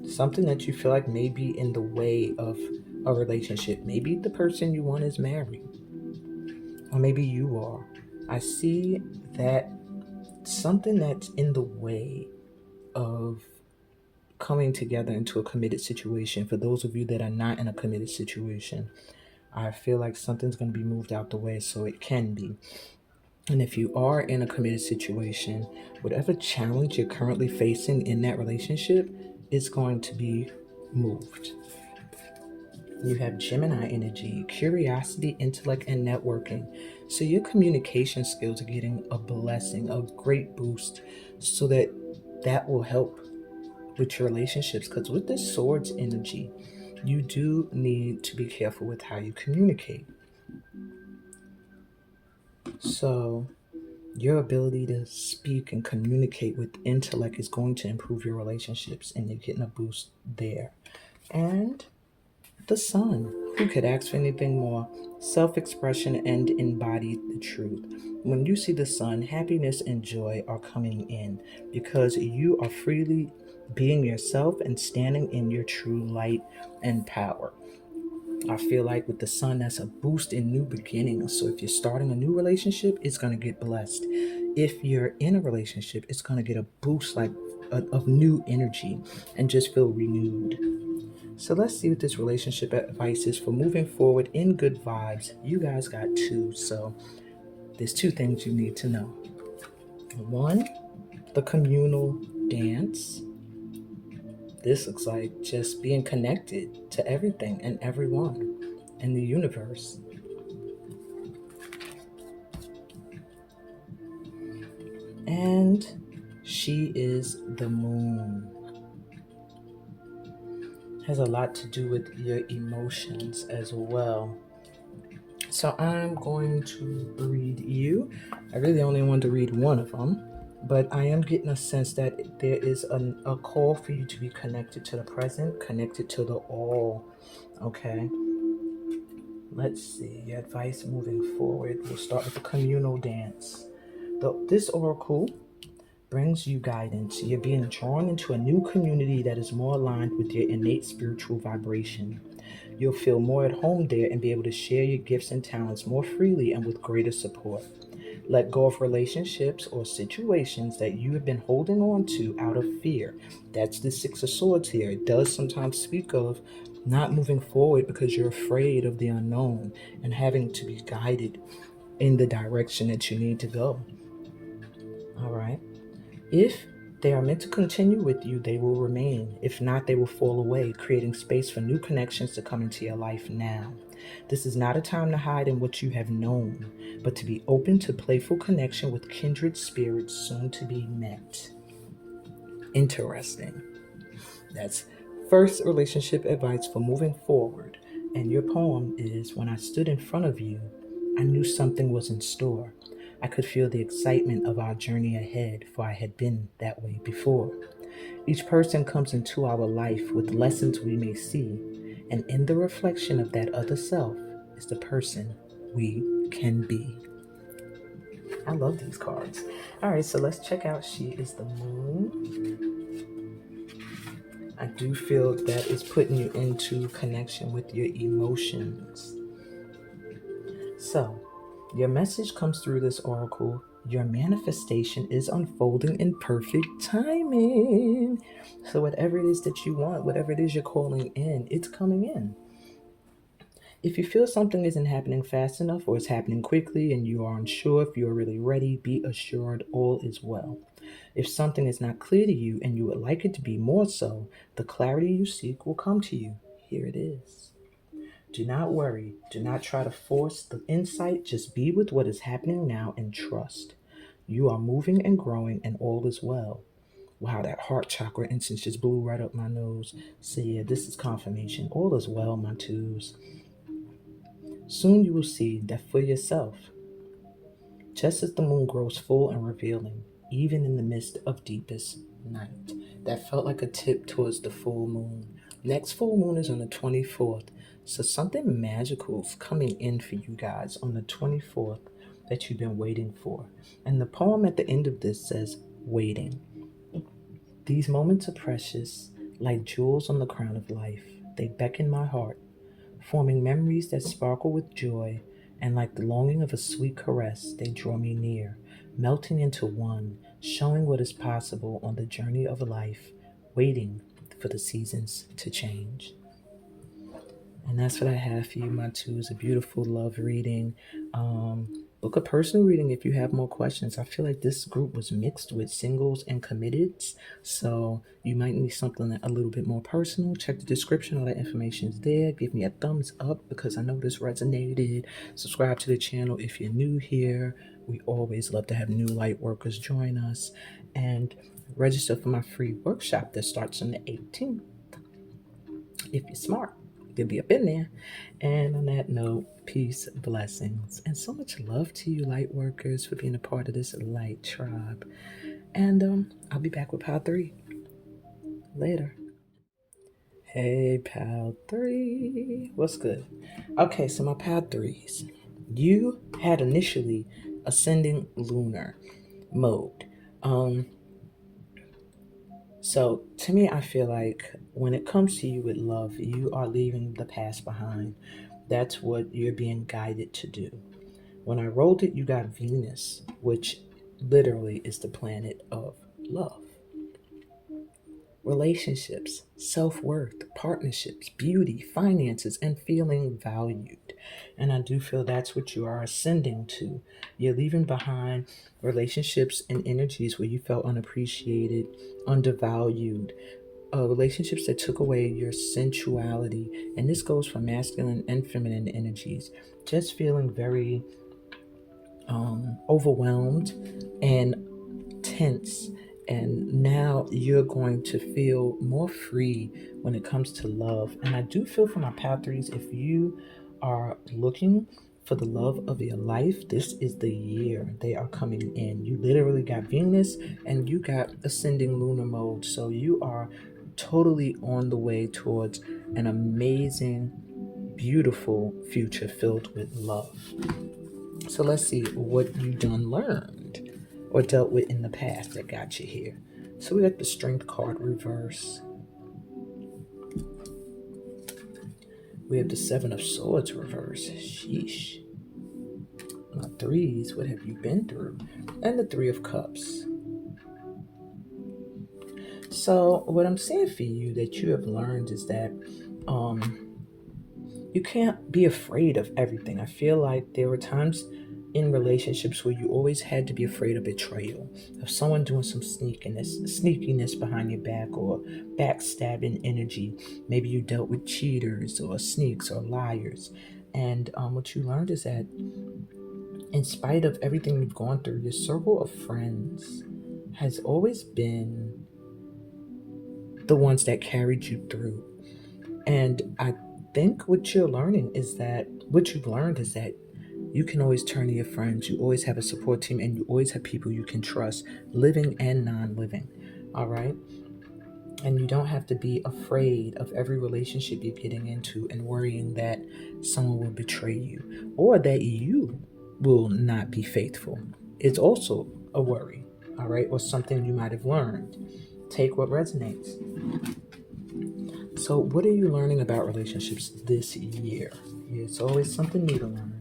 Speaker 1: something that you feel like may be in the way of a relationship. Maybe the person you want is married, or maybe you are. I see that something that's in the way of coming together into a committed situation. For those of you that are not in a committed situation, I feel like something's going to be moved out the way so it can be. And if you are in a committed situation, whatever challenge you're currently facing in that relationship is going to be moved. You have Gemini energy, curiosity, intellect, and networking. So your communication skills are getting a blessing, a great boost, so that will help with your relationships. Because with this swords energy, you do need to be careful with how you communicate. So your ability to speak and communicate with intellect is going to improve your relationships, and you're getting a boost there. And the sun, who could ask for anything more? Self-expression and embody the truth. When you see the sun, happiness and joy are coming in because you are freely being yourself and standing in your true light and power. I feel like with the sun, that's a boost in new beginnings. So if you're starting a new relationship, it's going to get blessed. If you're in a relationship, it's going to get a boost of new energy and just feel renewed. So let's see what this relationship advice is for moving forward in good vibes. You guys got 2, so there's 2 things you need to know. 1, the communal dance. This looks like just being connected to everything and everyone in the universe. And she is the moon. Has a lot to do with your emotions as well. So I'm going to read you. I really only want to read one of them. But I am getting a sense that there is a call for you to be connected to the present, connected to the all. Okay. Let's see. Your advice moving forward. We'll start with the communal dance. This oracle brings you guidance. You're being drawn into a new community that is more aligned with your innate spiritual vibration. You'll feel more at home there and be able to share your gifts and talents more freely and with greater support. Let go of relationships or situations that you have been holding on to out of fear. That's the Six of Swords here. It does sometimes speak of not moving forward because you're afraid of the unknown and having to be guided in the direction that you need to go. All right. If they are meant to continue with you, they will remain. If not, they will fall away, creating space for new connections to come into your life now. This is not a time to hide in what you have known, but to be open to playful connection with kindred spirits soon to be met. Interesting. That's first relationship advice for moving forward. And your poem is: When I stood in front of you, I knew something was in store. I could feel the excitement of our journey ahead, for I had been that way before. Each person comes into our life with lessons we may see, and in the reflection of that other self is the person we can be. I love these cards. All right, so let's check out She is the Moon. I do feel that is putting you into connection with your emotions. So, your message comes through this oracle. Your manifestation is unfolding in perfect timing. So, whatever it is that you want, whatever it is you're calling in, it's coming in. If you feel something isn't happening fast enough or it's happening quickly and you are unsure if you're really ready, be assured all is well. If something is not clear to you and you would like it to be more so, the clarity you seek will come to you. Here it is. Do not worry. Do not try to force the insight. Just be with what is happening now and trust. You are moving and growing and all is well. Wow, that heart chakra incense just blew right up my nose. So yeah, this is confirmation. All is well, my twos. Soon you will see that for yourself. Just as the moon grows full and revealing, even in the midst of deepest night. That felt like a tip towards the full moon. Next full moon is on the 24th. So something magical is coming in for you guys on the 24th that you've been waiting for. And the poem at the end of this says, waiting. These moments are precious, like jewels on the crown of life. They beckon my heart, forming memories that sparkle with joy, and like the longing of a sweet caress, they draw me near, melting into one, showing what is possible on the journey of life, waiting for the seasons to change. And that's what I have for you, my twos. A beautiful love reading. Book a personal reading if you have more questions. I feel like this group was mixed with singles and committeds. So you might need something a little bit more personal. Check the description. All that information is there. Give me a thumbs up because I know this resonated. Subscribe to the channel if you're new here. We always love to have new light workers join us. And register for my free workshop that starts on the 18th. If you're smart, you'll be up in there. And on that note, peace, blessings, and so much love to you, light workers, for being a part of this light tribe. And I'll be back with Pal 3 later. Hey, Pal 3. What's good? Okay, so my Pal 3s. You had initially ascending lunar mode. So to me, I feel like when it comes to you with love, you are leaving the past behind. That's what you're being guided to do. When I rolled it, you got Venus, which literally is the planet of love. Relationships, self-worth, partnerships, beauty, finances, and feeling valued. And I do feel that's what you are ascending to. You're leaving behind relationships and energies where you felt unappreciated, undervalued, relationships that took away your sensuality. And this goes for masculine and feminine energies. Just feeling very overwhelmed and tense. And now you're going to feel more free when it comes to love. And I do feel for my Pathries, if you are looking for the love of your life, this is the year they are coming in. You literally got Venus and you got ascending lunar mode. So you are totally on the way towards an amazing, beautiful future filled with love. So let's see what you done learned or dealt with in the past that got you here. So we got the Strength card reverse. We have the Seven of Swords reverse. Sheesh. My threes, what have you been through? And the Three of Cups. So what I'm saying for you that you have learned is that you can't be afraid of everything. I feel like there were times in relationships where you always had to be afraid of betrayal, of someone doing some sneakiness behind your back, or backstabbing energy. Maybe you dealt with cheaters or sneaks or liars. And what you learned is that in spite of everything you've gone through, your circle of friends has always been the ones that carried you through. And I think what you've learned is that you can always turn to your friends. You always have a support team, and you always have people you can trust, living and non-living. All right? And you don't have to be afraid of every relationship you're getting into and worrying that someone will betray you or that you will not be faithful. It's also a worry, all right? Or something you might have learned. Take what resonates. So, what are you learning about relationships this year? It's always something new to learn.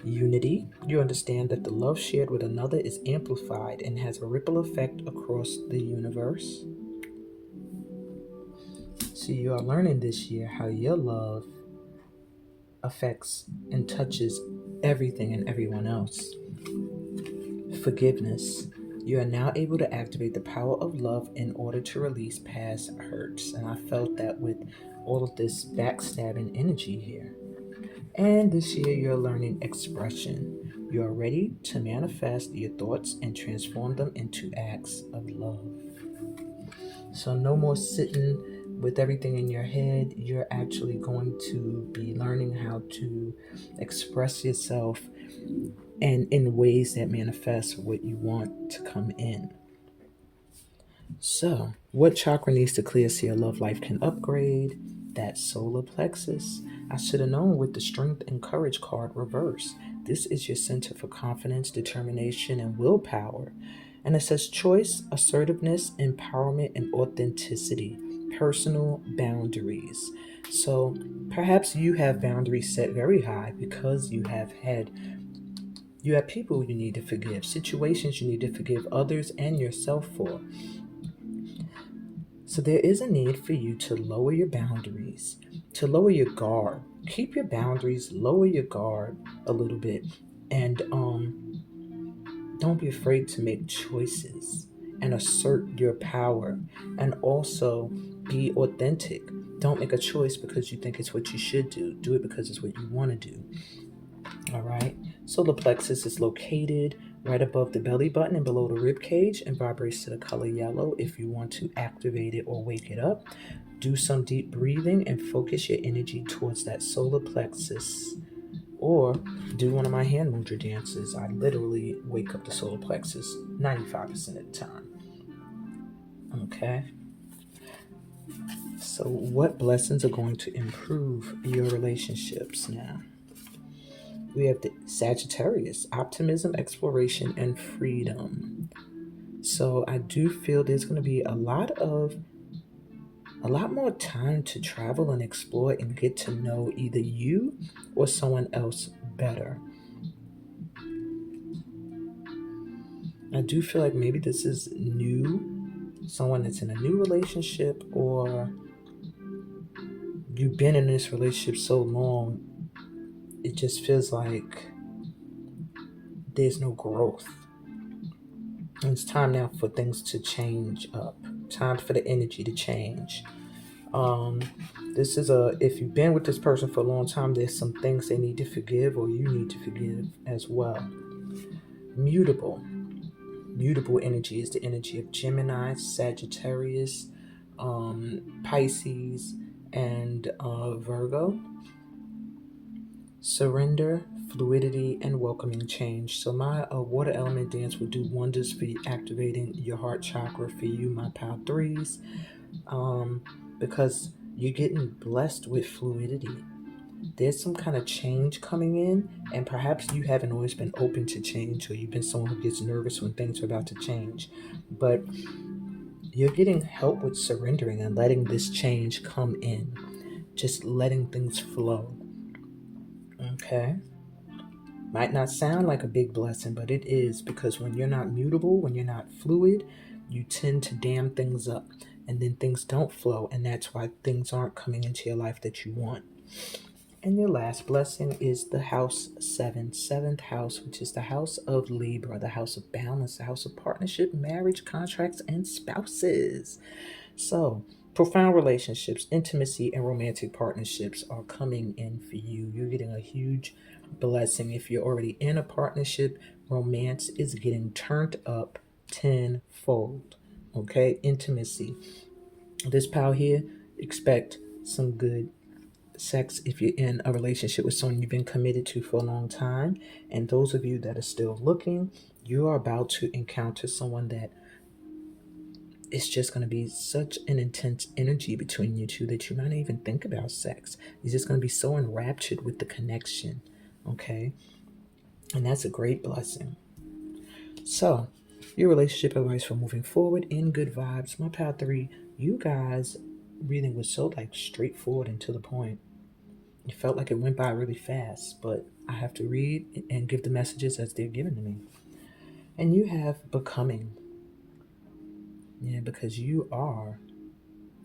Speaker 1: Unity. You understand that the love shared with another is amplified and has a ripple effect across the universe. So, you are learning this year how your love affects and touches everything and everyone else. Forgiveness. You are now able to activate the power of love in order to release past hurts. And I felt that with all of this backstabbing energy here. And this year you're learning expression. You are ready to manifest your thoughts and transform them into acts of love. So no more sitting with everything in your head. You're actually going to be learning how to express yourself and in ways that manifest what you want to come in. So, what chakra needs to clear so your love life can upgrade? That solar plexus. I should have known with the Strength and Courage card reverse. This is your center for confidence, determination, and willpower. And it says choice, assertiveness, empowerment, and authenticity, personal boundaries. So perhaps you have boundaries set very high because you have people you need to forgive, situations you need to forgive others and yourself for. So there is a need for you to lower your boundaries, to lower your guard. Keep your boundaries, lower your guard a little bit, and don't be afraid to make choices and assert your power, and also be authentic. Don't make a choice because you think it's what you should do. Do it because it's what you want to do. All right. Solar plexus is located right above the belly button and below the rib cage and vibrates to the color yellow. If you want to activate it or wake it up, do some deep breathing and focus your energy towards that solar plexus. Or do one of my hand mudra dances. I literally wake up the solar plexus 95% of the time. Okay. So what blessings are going to improve your relationships now? We have the Sagittarius, optimism, exploration, and freedom. So I do feel there's going to be a lot more time to travel and explore and get to know either you or someone else better. I do feel like maybe this is new, someone that's in a new relationship, or you've been in this relationship so long, it just feels like there's no growth. And it's time now for things to change up. Time for the energy to change. This is if you've been with this person for a long time, there's some things they need to forgive or you need to forgive as well. Mutable energy is the energy of Gemini, Sagittarius, Pisces, and Virgo. surrender, fluidity, and welcoming change. So my water element dance will do wonders for you, activating your heart chakra for you, my pal threes, because you're getting blessed with fluidity. There's some kind of change coming in, and perhaps you haven't always been open to change, or you've been someone who gets nervous when things are about to change. But you're getting help with surrendering and letting this change come in, just letting things flow. Okay? Might not sound like a big blessing, but it is, because when you're not mutable, when you're not fluid, you tend to dam things up, and then things don't flow, and that's why things aren't coming into your life that you want. And your last blessing is the house 7, seventh house, which is the house of Libra, the house of balance, the house of partnership, marriage, contracts, and spouses. So, profound relationships, intimacy, and romantic partnerships are coming in for you. You're getting a huge blessing. If you're already in a partnership, romance is getting turned up tenfold. Okay, intimacy. This pal here, expect some good sex if you're in a relationship with someone you've been committed to for a long time. And those of you that are still looking, you are about to encounter someone that it's just going to be such an intense energy between you two that you might not even think about sex. You're just going to be so enraptured with the connection. Okay, and that's a great blessing. So your relationship advice for moving forward in good vibes, my pal 3, you guys reading was so like straightforward and to the point. It felt like it went by really fast, but I have to read and give the messages as they're given to me. And you have becoming. Yeah, because you are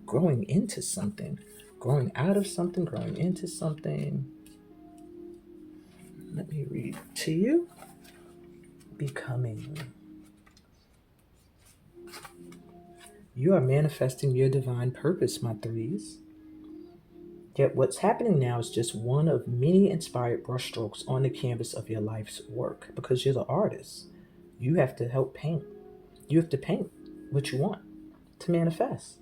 Speaker 1: growing into something, growing out of something, growing into something. Let me read to you. Becoming. You are manifesting your divine purpose, my threes. Yet what's happening now is just one of many inspired brushstrokes on the canvas of your life's work, because you're the artist. You have to help paint. You have to paint what you want to manifest.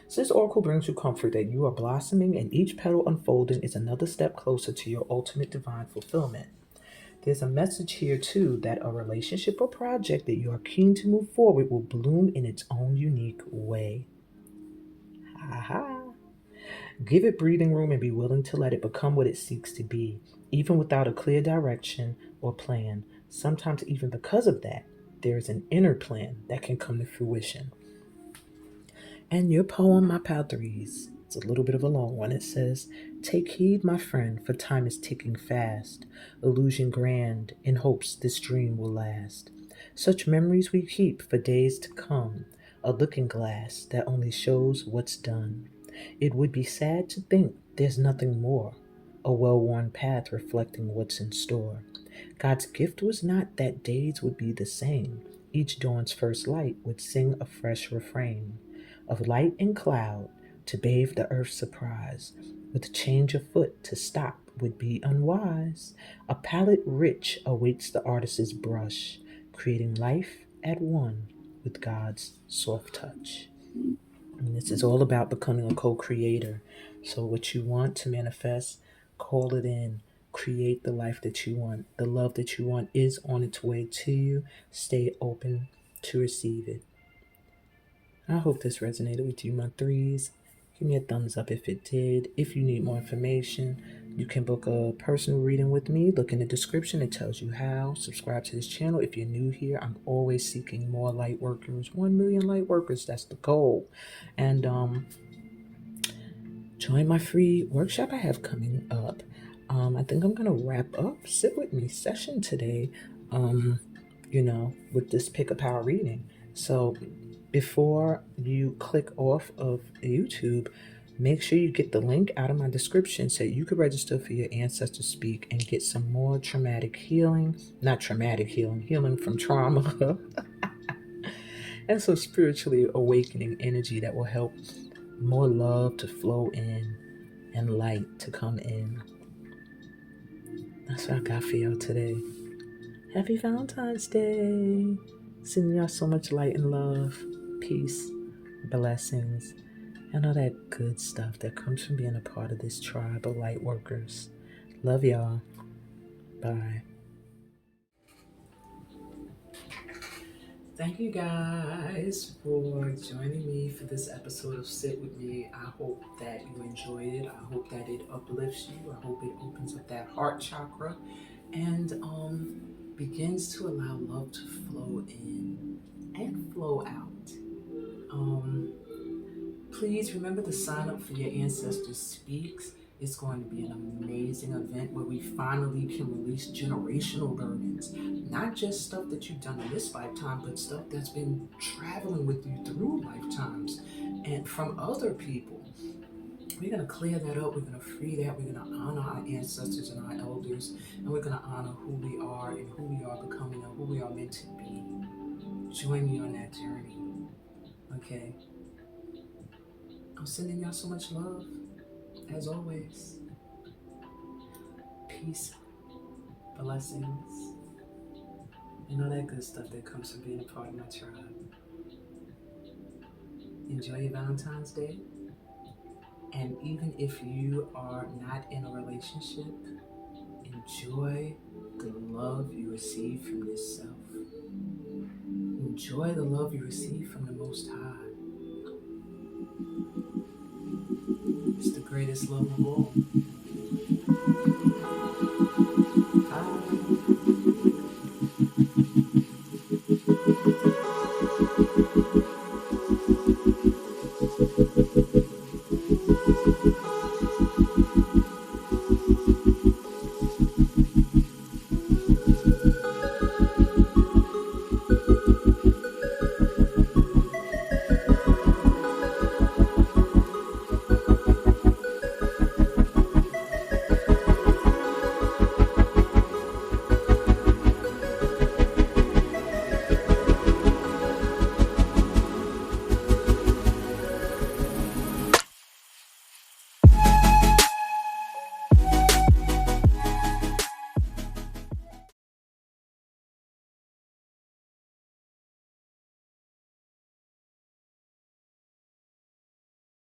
Speaker 1: So this oracle brings you comfort that you are blossoming, and each petal unfolding is another step closer to your ultimate divine fulfillment. There's a message here too that a relationship or project that you are keen to move forward will bloom in its own unique way. Aha! Give it breathing room and be willing to let it become what it seeks to be, even without a clear direction or plan. Sometimes even because of that, there is an inner plan that can come to fruition. And your poem, my pal threes, it's a little bit of a long one. It says, "Take heed, my friend, for time is ticking fast. Illusion grand, in hopes this dream will last. Such memories we keep for days to come, a looking glass that only shows what's done. It would be sad to think there's nothing more, a well-worn path reflecting what's in store. God's gift was not that days would be the same. Each dawn's first light would sing a fresh refrain of light and cloud to bathe the earth's surprise. With change afoot, to stop would be unwise. A palette rich awaits the artist's brush, creating life at one with God's soft touch." And this is all about becoming a co-creator. So what you want to manifest, call it in. Create the life that you want. The love that you want is on its way to you. Stay open to receive it. I hope this resonated with you, my threes. Give me a thumbs up if it did. If you need more information, you can book a personal reading with me. Look in the description. It tells you how. Subscribe to this channel. If you're new here, I'm always seeking more light workers. 1 million light workers. That's the goal. And join my free workshop I have coming up. I think I'm going to wrap up Sit With Me session today, with this Pick a Power reading. So before you click off of YouTube, make sure you get the link out of my description so you can register for your Ancestors Speak and get some more traumatic healing, not traumatic healing, healing from trauma, and some spiritually awakening energy that will help more love to flow in and light to come in. That's what I got for y'all today. Happy Valentine's Day. Sending y'all so much light and love, peace, blessings, and all that good stuff that comes from being a part of this tribe of light workers. Love y'all. Bye. Thank you guys for joining me for this episode of Sit With Me. I hope that you enjoyed it. I hope that it uplifts you. I hope it opens up that heart chakra and begins to allow love to flow in and flow out. Please remember to sign up for your Ancestors Speaks. It's going to be an amazing event where we finally can release generational burdens. Not just stuff that you've done in this lifetime, but stuff that's been traveling with you through lifetimes and from other people. We're going to clear that up. We're going to free that. We're going to honor our ancestors and our elders. And we're going to honor who we are and who we are becoming and who we are meant to be. Join me on that journey. Okay? I'm sending y'all so much love, as always. Peace, blessings, and all that good stuff that comes from being a part of my tribe. Enjoy your Valentine's Day. And even if you are not in a relationship, enjoy the love you receive from yourself. Enjoy the love you receive from the Most High. It's the greatest love of all.